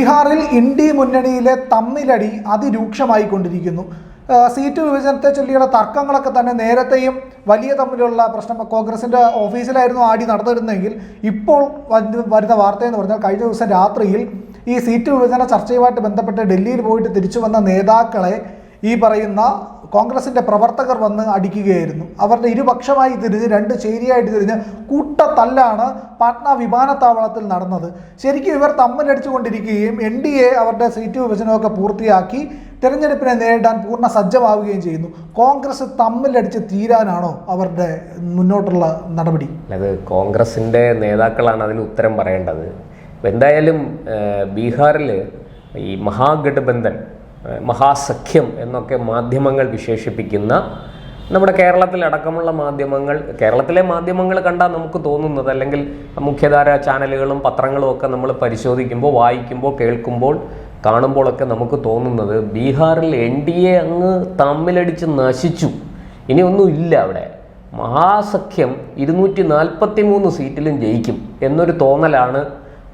ബീഹാറിൽ ഇന്ത്യ മുന്നണിയിലെ തമ്മിലടി അതിരൂക്ഷമായിക്കൊണ്ടിരിക്കുന്നു. സീറ്റ് വിഭജനത്തെ ചൊല്ലിയുള്ള തർക്കങ്ങളൊക്കെ തന്നെ നേരത്തെയും വലിയ തമ്മിലുള്ള പ്രശ്നം കോൺഗ്രസിൻ്റെ ഓഫീസിലായിരുന്നു ആടി നടന്നിരുന്നെങ്കിൽ ഇപ്പോൾ വരുന്ന വാർത്തയെന്ന് പറഞ്ഞാൽ കഴിഞ്ഞ ദിവസം രാത്രിയിൽ ഈ സീറ്റ് വിഭജന ചർച്ചയുമായിട്ട് ബന്ധപ്പെട്ട് ഡൽഹിയിൽ പോയിട്ട് തിരിച്ചു വന്ന നേതാക്കളെ ഈ പറയുന്ന കോൺഗ്രസിൻ്റെ പ്രവർത്തകർ വന്ന് അടിക്കുകയായിരുന്നു. അവരുടെ ഇരുപക്ഷമായി തിരിഞ്ഞ് രണ്ട് ചേരിയായിട്ട് തിരിഞ്ഞ് കൂട്ടത്തല്ലാണ് പാട്ന വിമാനത്താവളത്തിൽ നടന്നത്. ശരിക്കും ഇവർ തമ്മിലടിച്ചുകൊണ്ടിരിക്കുകയും NDA അവരുടെ സീറ്റ് വിഭജനമൊക്കെ പൂർത്തിയാക്കി തെരഞ്ഞെടുപ്പിനെ നേരിടാൻ പൂർണ്ണ സജ്ജമാവുകയും ചെയ്യുന്നു. കോൺഗ്രസ് തമ്മിലടിച്ച് തീരാനാണോ അവരുടെ മുന്നോട്ടുള്ള നടപടി? അത് കോൺഗ്രസിൻ്റെ നേതാക്കളാണ് അതിന് ഉത്തരം പറയേണ്ടത്. എന്തായാലും ബീഹാറിൽ ഈ മഹാഗഠബന്ധൻ, മഹാസഖ്യം എന്നൊക്കെ മാധ്യമങ്ങൾ വിശേഷിപ്പിക്കുന്ന നമ്മുടെ കേരളത്തിലടക്കമുള്ള കേരളത്തിലെ മാധ്യമങ്ങൾ കണ്ടാൽ നമുക്ക് തോന്നുന്നത്, അല്ലെങ്കിൽ മുഖ്യധാര ചാനലുകളും പത്രങ്ങളും ഒക്കെ നമ്മൾ പരിശോധിക്കുമ്പോൾ, വായിക്കുമ്പോൾ, കേൾക്കുമ്പോൾ, കാണുമ്പോഴൊക്കെ നമുക്ക് തോന്നുന്നത് ബീഹാറിൽ NDA അങ്ങ് തമ്മിലടിച്ച് നശിച്ചു, ഇനി ഒന്നും ഇല്ല, അവിടെ മഹാസഖ്യം 243 സീറ്റിലും ജയിക്കും എന്നൊരു തോന്നലാണ്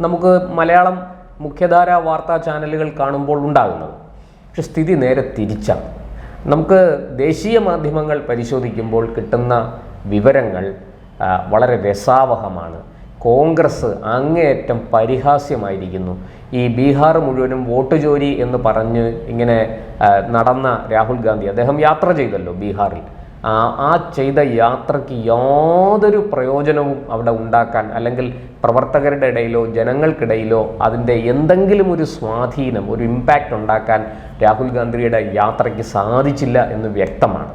നമുക്ക് മലയാളം മുഖ്യധാര വാർത്താ ചാനലുകൾ കാണുമ്പോൾ ഉണ്ടാകുന്നത്. പക്ഷെ സ്ഥിതി നേരെ തിരിച്ചാണ്. നമുക്ക് ദേശീയ മാധ്യമങ്ങൾ പരിശോധിക്കുമ്പോൾ കിട്ടുന്ന വിവരങ്ങൾ വളരെ രസാവഹമാണ്. കോൺഗ്രസ് അങ്ങേയറ്റം പരിഹാസ്യമായിരിക്കുന്നു. ഈ ബീഹാർ മുഴുവനും വോട്ട് ചോരി എന്ന് പറഞ്ഞ് ഇങ്ങനെ നടന്ന രാഹുൽ ഗാന്ധി, അദ്ദേഹം യാത്ര ചെയ്തല്ലോ ബീഹാറിൽ, ആ ചെയ്ത യാത്രയ്ക്ക് യാതൊരു പ്രയോജനവും അവിടെ ഉണ്ടാക്കാൻ, അല്ലെങ്കിൽ പ്രവർത്തകരുടെ ഇടയിലോ ജനങ്ങൾക്കിടയിലോ അതിൻ്റെ എന്തെങ്കിലും ഒരു സ്വാധീനം, ഒരു ഇമ്പാക്റ്റ് ഉണ്ടാക്കാൻ രാഹുൽ ഗാന്ധിയുടെ യാത്രയ്ക്ക് സാധിച്ചില്ല എന്ന് വ്യക്തമാണ്.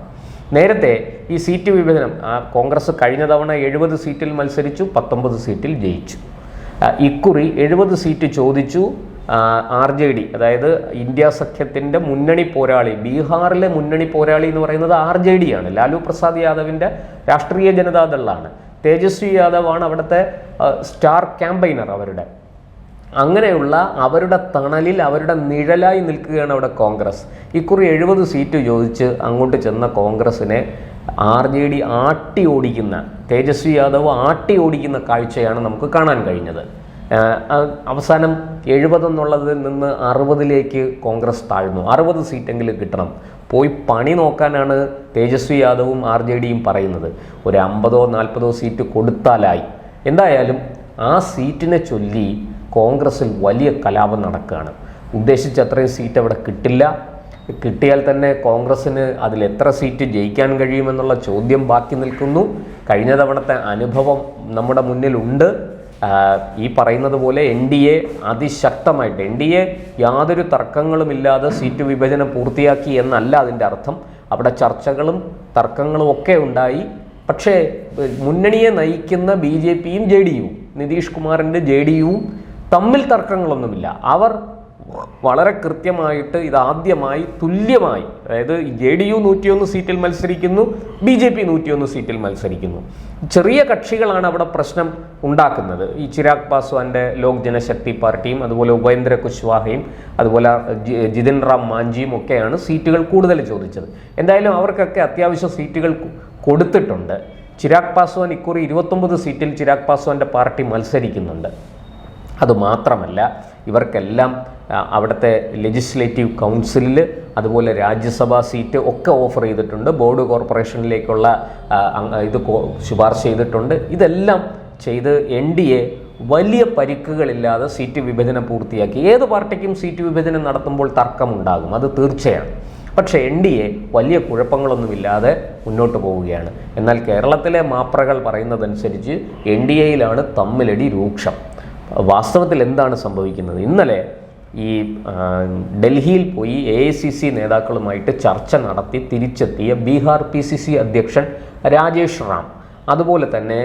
നേരത്തെ ഈ സീറ്റ് വിഭജനം കോൺഗ്രസ് കഴിഞ്ഞ തവണ 70 സീറ്റിൽ മത്സരിച്ചു, 19 സീറ്റിൽ ജയിച്ചു. ഇക്കുറി 70 സീറ്റ് ചോദിച്ചു. RJD, അതായത് ഇന്ത്യ സഖ്യത്തിൻ്റെ മുന്നണി പോരാളി, ബീഹാറിലെ മുന്നണി പോരാളി എന്ന് പറയുന്നത് RJD ആണ്. ലാലു പ്രസാദ് യാദവിൻ്റെ രാഷ്ട്രീയ ജനതാദളാണ്. തേജസ്വി യാദവാണ് അവിടുത്തെ സ്റ്റാർ ക്യാമ്പയിനർ. അങ്ങനെയുള്ള അവരുടെ തണലിൽ, അവരുടെ നിഴലായി നിൽക്കുകയാണ് അവിടെ കോൺഗ്രസ്. ഇക്കുറി 70 സീറ്റ് ചോദിച്ച് അങ്ങോട്ട് ചെന്ന കോൺഗ്രസിനെ RJD ആട്ടി ഓടിക്കുന്ന, തേജസ്വി യാദവ് ആട്ടി ഓടിക്കുന്ന കാഴ്ചയാണ് നമുക്ക് കാണാൻ കഴിഞ്ഞത്. അവസാനം 70 എന്നുള്ളതിൽ നിന്ന് 60ലേക്ക് കോൺഗ്രസ് താഴ്ന്നു. 60 സീറ്റെങ്കിലും കിട്ടണം. പോയി പണി നോക്കാനാണ് തേജസ്വി യാദവും RJDയും പറയുന്നത്. ഒരു 50ഓ 40ഓ സീറ്റ് കൊടുത്താലായി. എന്തായാലും ആ സീറ്റിനെ ചൊല്ലി കോൺഗ്രസിൽ വലിയ കലാപം നടക്കുകയാണ്. ഉദ്ദേശിച്ച അത്രയും സീറ്റ് അവിടെ കിട്ടില്ല. കിട്ടിയാൽ തന്നെ കോൺഗ്രസ്സിന് അതിൽ എത്ര സീറ്റ് ജയിക്കാൻ കഴിയുമെന്നുള്ള ചോദ്യം ബാക്കി നിൽക്കുന്നു. കഴിഞ്ഞ തവണത്തെ അനുഭവം നമ്മുടെ മുന്നിലുണ്ട്. ഈ പറയുന്നത് പോലെ NDA അതിശക്തമായിട്ട്, NDA യാതൊരു തർക്കങ്ങളുമില്ലാതെ സീറ്റ് വിഭജനം പൂർത്തിയാക്കി എന്നല്ല അതിൻ്റെ അർത്ഥം. അവിടെ ചർച്ചകളും തർക്കങ്ങളും ഒക്കെ ഉണ്ടായി. പക്ഷേ മുന്നണിയെ നയിക്കുന്ന BJPയും JDUവും, നിതീഷ് കുമാറിൻ്റെ JDUവും തമ്മിൽ തർക്കങ്ങളൊന്നുമില്ല. അവർ വളരെ കൃത്യമായിട്ട് ഇതാദ്യമായി തുല്യമായി, അതായത് JDU 101 സീറ്റിൽ മത്സരിക്കുന്നു, BJP 101 സീറ്റിൽ മത്സരിക്കുന്നു. ചെറിയ കക്ഷികളാണ് അവിടെ പ്രശ്നം ഉണ്ടാക്കുന്നത്. ഈ ചിരാഗ് പാസ്വാന്റെ ലോക് ജനശക്തി പാർട്ടിയും അതുപോലെ ഉപേന്ദ്ര കുശ്വാഹയും അതുപോലെ ജിതിൻ റാം മാഞ്ചിയും ഒക്കെയാണ് സീറ്റുകൾ കൂടുതൽ ചോദിച്ചത്. എന്തായാലും അവർക്കൊക്കെ അത്യാവശ്യം സീറ്റുകൾ കൊടുത്തിട്ടുണ്ട്. ചിരാഗ് പാസ്വാൻ ഇക്കുറി 29 സീറ്റിൽ ചിരാഗ് പാസ്വാന്റെ പാർട്ടി മത്സരിക്കുന്നുണ്ട്. അതുമാത്രമല്ല, ഇവർക്കെല്ലാം അവിടുത്തെ ലെജിസ്ലേറ്റീവ് കൗൺസിലിൽ അതുപോലെ രാജ്യസഭാ സീറ്റ് ഒക്കെ ഓഫർ ചെയ്തിട്ടുണ്ട്. ബോർഡ് കോർപ്പറേഷനിലേക്കുള്ള ഇത് ശുപാർശ ചെയ്തിട്ടുണ്ട്. ഇതെല്ലാം ചെയ്ത് NDA വലിയ പരിക്കുകളില്ലാതെ സീറ്റ് വിഭജനം പൂർത്തിയാക്കി. ഏത് പാർട്ടിക്കും സീറ്റ് വിഭജനം നടത്തുമ്പോൾ തർക്കമുണ്ടാകും, അത് തീർച്ചയാണ്. പക്ഷേ NDA വലിയ കുഴപ്പങ്ങളൊന്നുമില്ലാതെ മുന്നോട്ട് പോവുകയാണ്. എന്നാൽ കേരളത്തിലെ മാപ്രകൾ പറയുന്നതനുസരിച്ച് NDAയിലാണ് തമ്മിലടി രൂക്ഷം. വാസ്തവത്തിൽ എന്താണ് സംഭവിക്കുന്നത്? ഇന്നലെ ഈ ഡൽഹിയിൽ പോയി AICC നേതാക്കളുമായിട്ട് ചർച്ച നടത്തി തിരിച്ചെത്തിയ ബീഹാർ PCC അധ്യക്ഷൻ രാജേഷ് റാം, അതുപോലെ തന്നെ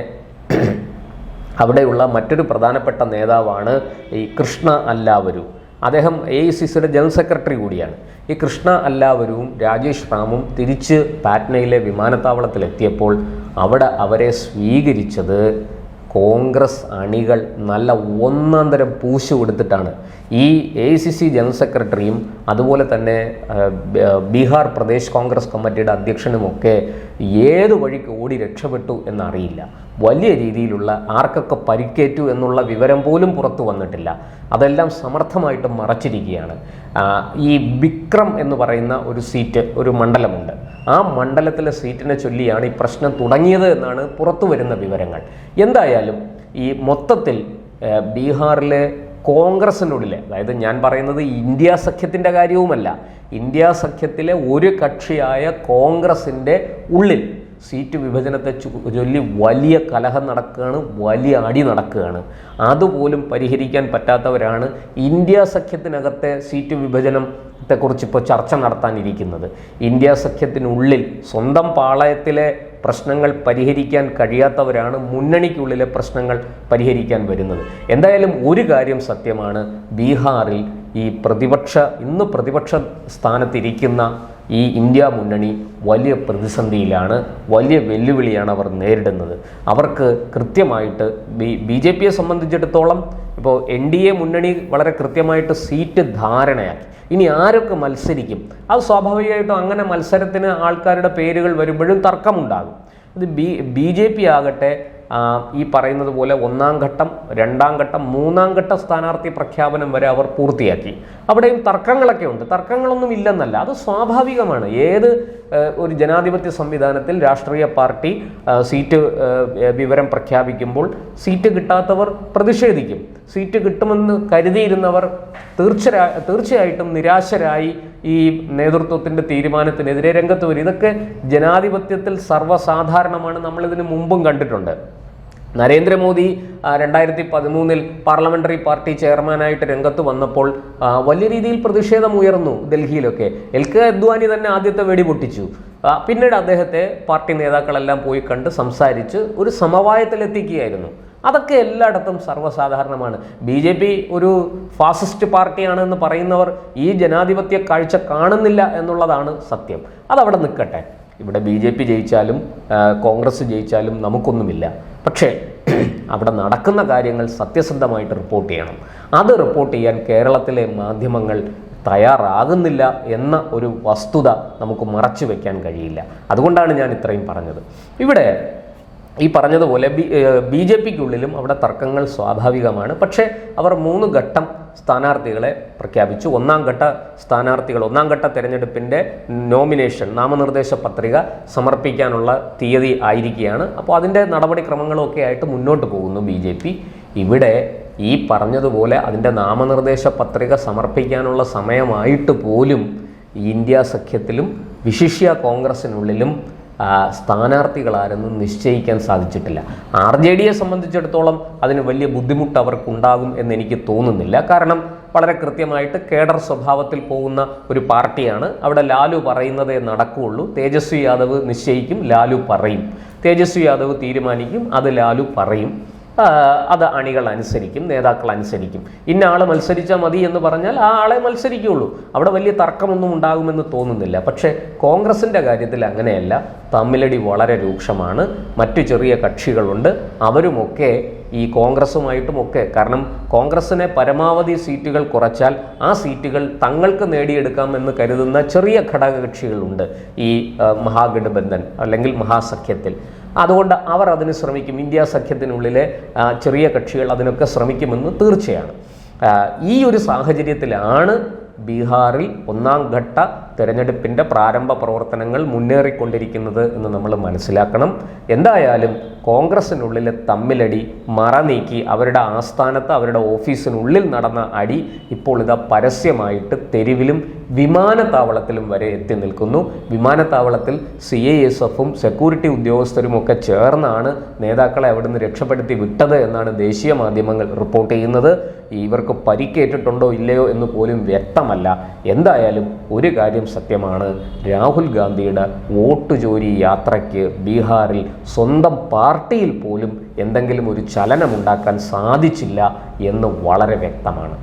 അവിടെയുള്ള മറ്റൊരു പ്രധാനപ്പെട്ട നേതാവാണ് ഈ കൃഷ്ണ അല്ലാവരു. അദ്ദേഹം AICCയുടെ ജനറൽ സെക്രട്ടറി കൂടിയാണ്. ഈ കൃഷ്ണ അല്ലാവരുവും രാജേഷ് റാമും തിരിച്ച് പാറ്റ്നയിലെ വിമാനത്താവളത്തിലെത്തിയപ്പോൾ അവിടെ അവരെ സ്വീകരിച്ചത് കോൺഗ്രസ് അണികൾ നല്ല ഒന്നാം തരം പൂശ് കൊടുത്തിട്ടാണ്. ഈ AICC ജനറൽ സെക്രട്ടറിയും അതുപോലെ തന്നെ ബീഹാർ പ്രദേശ് കോൺഗ്രസ് കമ്മിറ്റിയുടെ അധ്യക്ഷനുമൊക്കെ ഏത് വഴിക്ക് ഓടി രക്ഷപ്പെട്ടു എന്നറിയില്ല. വലിയ രീതിയിലുള്ള ആർക്കൊക്കെ പരിക്കേറ്റു എന്നുള്ള വിവരം പോലും പുറത്തു വന്നിട്ടില്ല. അതെല്ലാം സമർത്ഥമായിട്ട് മറച്ചിരിക്കുകയാണ്. ഈ വിക്രം എന്ന് പറയുന്ന ഒരു സീറ്റ്, ഒരു മണ്ഡലമുണ്ട്. ആ മണ്ഡലത്തിലെ സീറ്റിനെ ചൊല്ലിയാണ് ഈ പ്രശ്നം തുടങ്ങിയത് എന്നാണ് പുറത്തു വരുന്ന വിവരങ്ങൾ. എന്തായാലും ഈ മൊത്തത്തിൽ ബീഹാറിലെ കോൺഗ്രസിനുള്ളിലെ, അതായത് ഞാൻ പറയുന്നത് ഇന്ത്യ സഖ്യത്തിൻ്റെ കാര്യവുമല്ല, ഇന്ത്യ സഖ്യത്തിലെ ഒരു കക്ഷിയായ കോൺഗ്രസിൻ്റെ ഉള്ളിൽ സീറ്റ് വിഭജനത്തെ ചൊല്ലി വലിയ കലഹം നടക്കുകയാണ്, വലിയ അടി നടക്കുകയാണ്. അതുപോലും പരിഹരിക്കാൻ പറ്റാത്തവരാണ് ഇന്ത്യ സഖ്യത്തിനകത്തെ സീറ്റ് വിഭജനത്തെക്കുറിച്ച് ഇപ്പോൾ ചർച്ച നടത്താനിരിക്കുന്നത്. ഇന്ത്യ സഖ്യത്തിനുള്ളിൽ സ്വന്തം പാളയത്തിലെ പ്രശ്നങ്ങൾ പരിഹരിക്കാൻ കഴിയാത്തവരാണ് മുന്നണിക്കുള്ളിലെ പ്രശ്നങ്ങൾ പരിഹരിക്കാൻ വരുന്നത്. എന്തായാലും ഒരു കാര്യം സത്യമാണ്, ബീഹാറിൽ ഈ ഇന്ന് പ്രതിപക്ഷ സ്ഥാനത്തിരിക്കുന്ന ഈ ഇന്ത്യ മുന്നണി വലിയ പ്രതിസന്ധിയിലാണ്, വലിയ വെല്ലുവിളിയാണ് അവർ നേരിടുന്നത്. അവർക്ക് കൃത്യമായിട്ട് BJPയെ സംബന്ധിച്ചിടത്തോളം ഇപ്പോൾ NDA മുന്നണി വളരെ കൃത്യമായിട്ട് സീറ്റ് ധാരണയാക്കി. ഇനി ആരൊക്കെ മത്സരിക്കും, അത് സ്വാഭാവികമായിട്ടും അങ്ങനെ മത്സരത്തിന് ആൾക്കാരുടെ പേരുകൾ വരുമ്പോഴും തർക്കമുണ്ടാകും. ഇത് BJP ആകട്ടെ ഈ പറയുന്നത് പോലെ 1ാം ഘട്ടം, 2ാം ഘട്ടം, 3ാം ഘട്ട സ്ഥാനാർത്ഥി പ്രഖ്യാപനം വരെ അവർ പൂർത്തിയാക്കി. അവിടെയും തർക്കങ്ങളൊക്കെ ഉണ്ട്, തർക്കങ്ങളൊന്നും ഇല്ലെന്നല്ല, അത് സ്വാഭാവികമാണ്. ഏത് ഒരു ജനാധിപത്യ സംവിധാനത്തിൽ രാഷ്ട്രീയ പാർട്ടി സീറ്റ് വിവരം പ്രഖ്യാപിക്കുമ്പോൾ സീറ്റ് കിട്ടാത്തവർ പ്രതിഷേധിക്കും. സീറ്റ് കിട്ടുമെന്ന് കരുതിയിരുന്നവർ തീർച്ചയായിട്ടും നിരാശരായി ഈ നേതൃത്വത്തിൻ്റെ തീരുമാനത്തിനെതിരെ രംഗത്ത് വരും. ഇതൊക്കെ ജനാധിപത്യത്തിൽ സർവ്വസാധാരണമാണ്, നമ്മളിതിന് മുമ്പും കണ്ടിട്ടുണ്ട്. നരേന്ദ്രമോദി 2013 പാർലമെന്ററി പാർട്ടി ചെയർമാനായിട്ട് രംഗത്ത് വന്നപ്പോൾ വലിയ രീതിയിൽ പ്രതിഷേധമുയർന്നു ഡൽഹിയിലൊക്കെ. LK അദ്വാനി തന്നെ ആദ്യത്തെ വെടി പൊട്ടിച്ചു. പിന്നീട് അദ്ദേഹത്തെ പാർട്ടി നേതാക്കളെല്ലാം പോയി കണ്ട് സംസാരിച്ച് ഒരു സമവായത്തിലെത്തിക്കുകയായിരുന്നു. അതൊക്കെ എല്ലായിടത്തും സർവ്വസാധാരണമാണ്. BJP ഒരു ഫാസിസ്റ്റ് പാർട്ടിയാണെന്ന് പറയുന്നവർ ഈ ജനാധിപത്യ കാഴ്ച കാണുന്നില്ല എന്നുള്ളതാണ് സത്യം. അതവിടെ നിൽക്കട്ടെ. ഇവിടെ BJP ജയിച്ചാലും കോൺഗ്രസ് ജയിച്ചാലും നമുക്കൊന്നുമില്ല. പക്ഷേ അവിടെ നടക്കുന്ന കാര്യങ്ങൾ സത്യസന്ധമായിട്ട് റിപ്പോർട്ട് ചെയ്യണം. അത് റിപ്പോർട്ട് ചെയ്യാൻ കേരളത്തിലെ മാധ്യമങ്ങൾ തയ്യാറാകുന്നില്ല എന്ന ഒരു വസ്തുത നമുക്ക് മറച്ചു വയ്ക്കാൻ കഴിയില്ല. അതുകൊണ്ടാണ് ഞാൻ ഇത്രയും പറഞ്ഞത്. ഇവിടെ ഈ പറഞ്ഞതുപോലെ BJPക്കുള്ളിലും അവിടെ തർക്കങ്ങൾ സ്വാഭാവികമാണ്. പക്ഷേ അവർ 3 ഘട്ടം സ്ഥാനാർത്ഥികളെ പ്രഖ്യാപിച്ചു. 1ാം ഘട്ട സ്ഥാനാർത്ഥികൾ 1ാം ഘട്ട തെരഞ്ഞെടുപ്പിൻ്റെ നോമിനേഷൻ, നാമനിർദ്ദേശ പത്രിക സമർപ്പിക്കാനുള്ള തീയതി ആയിരിക്കുകയാണ്. അപ്പോൾ അതിൻ്റെ നടപടിക്രമങ്ങളൊക്കെ ആയിട്ട് മുന്നോട്ട് പോകുന്നു BJP. ഇവിടെ ഈ പറഞ്ഞതുപോലെ അതിൻ്റെ നാമനിർദ്ദേശ പത്രിക സമർപ്പിക്കാനുള്ള സമയമായിട്ട് പോലും ഇന്ത്യ സഖ്യത്തിലും വിശിഷ്യ കോൺഗ്രസിനുള്ളിലും സ്ഥാനാർത്ഥികളാരെന്ന് നിശ്ചയിക്കാൻ സാധിച്ചിട്ടില്ല. RJDയെ സംബന്ധിച്ചിടത്തോളം അതിന് വലിയ ബുദ്ധിമുട്ട് അവർക്കുണ്ടാകും എന്നെനിക്ക് തോന്നുന്നില്ല. കാരണം വളരെ കൃത്യമായിട്ട് കേഡർ സ്വഭാവത്തിൽ പോകുന്ന ഒരു പാർട്ടിയാണ്. അവിടെ ലാലു പറയുന്നതേ നടക്കുകയുള്ളൂ. തേജസ്വി യാദവ് നിശ്ചയിക്കും, ലാലു പറയും. തേജസ്വി യാദവ് തീരുമാനിക്കും, അത് ലാലു പറയും. അത് അണികൾ അനുസരിക്കും, നേതാക്കൾ അനുസരിക്കും. ഇന്ന ആൾ മത്സരിച്ചാൽ മതി എന്ന് പറഞ്ഞാൽ ആ ആളെ മത്സരിക്കുകയുള്ളൂ. അവിടെ വലിയ തർക്കമൊന്നും ഉണ്ടാകുമെന്ന് തോന്നുന്നില്ല. പക്ഷേ കോൺഗ്രസിൻ്റെ കാര്യത്തിൽ അങ്ങനെയല്ല. തമ്മിലടി വളരെ രൂക്ഷമാണ്. മറ്റു ചെറിയ കക്ഷികളുണ്ട്, അവരുമൊക്കെ ഈ കോൺഗ്രസുമായിട്ടുമൊക്കെ, കാരണം കോൺഗ്രസിനെ പരമാവധി സീറ്റുകൾ കുറച്ചാൽ ആ സീറ്റുകൾ തങ്ങൾക്ക് നേടിയെടുക്കാമെന്ന് കരുതുന്ന ചെറിയ ഘടകകക്ഷികളുണ്ട് ഈ മഹാഗഠബന്ധൻ അല്ലെങ്കിൽ മഹാസഖ്യത്തിൽ. അതുകൊണ്ട് അവർ അതിന് ശ്രമിക്കും. ഇന്ത്യ സഖ്യത്തിനുള്ളിലെ ചെറിയ കക്ഷികൾ അതിനൊക്കെ ശ്രമിക്കുമെന്ന് തീർച്ചയാണ്. ഈ ഒരു സാഹചര്യത്തിലാണ് ബീഹാറിൽ 1ാം ഘട്ട തെരഞ്ഞെടുപ്പിൻ്റെ പ്രാരംഭ പ്രവർത്തനങ്ങൾ മുന്നേറിക്കൊണ്ടിരിക്കുന്നത് എന്ന് നമ്മൾ മനസ്സിലാക്കണം. എന്തായാലും കോൺഗ്രസിനുള്ളിലെ തമ്മിലടി മറനീക്കി അവരുടെ ആസ്ഥാനത്ത്, അവരുടെ ഓഫീസിനുള്ളിൽ നടന്ന അടി ഇപ്പോൾ ഇതാ പരസ്യമായിട്ട് തെരുവിലും വിമാനത്താവളത്തിലും വരെ എത്തി നിൽക്കുന്നു. വിമാനത്താവളത്തിൽ CISFും സെക്യൂരിറ്റി ഉദ്യോഗസ്ഥരുമൊക്കെ ചേർന്നാണ് നേതാക്കളെ അവിടുന്ന് രക്ഷപ്പെടുത്തി വിട്ടത് എന്നാണ് ദേശീയ മാധ്യമങ്ങൾ റിപ്പോർട്ട് ചെയ്യുന്നത്. ഇവർക്ക് പരിക്കേറ്റിട്ടുണ്ടോ ഇല്ലയോ എന്ന് പോലും വ്യക്തമല്ല. എന്തായാലും ഒരു കാര്യം സത്യമാണ്, രാഹുൽ ഗാന്ധിയുടെ വോട്ട് ചോരി യാത്രയ്ക്ക് ബീഹാറിൽ സ്വന്തം പാർട്ടിയിൽ പോലും എന്തെങ്കിലും ഒരു ചലനമുണ്ടാക്കാൻ സാധിച്ചില്ല എന്ന് വളരെ വ്യക്തമാണ്.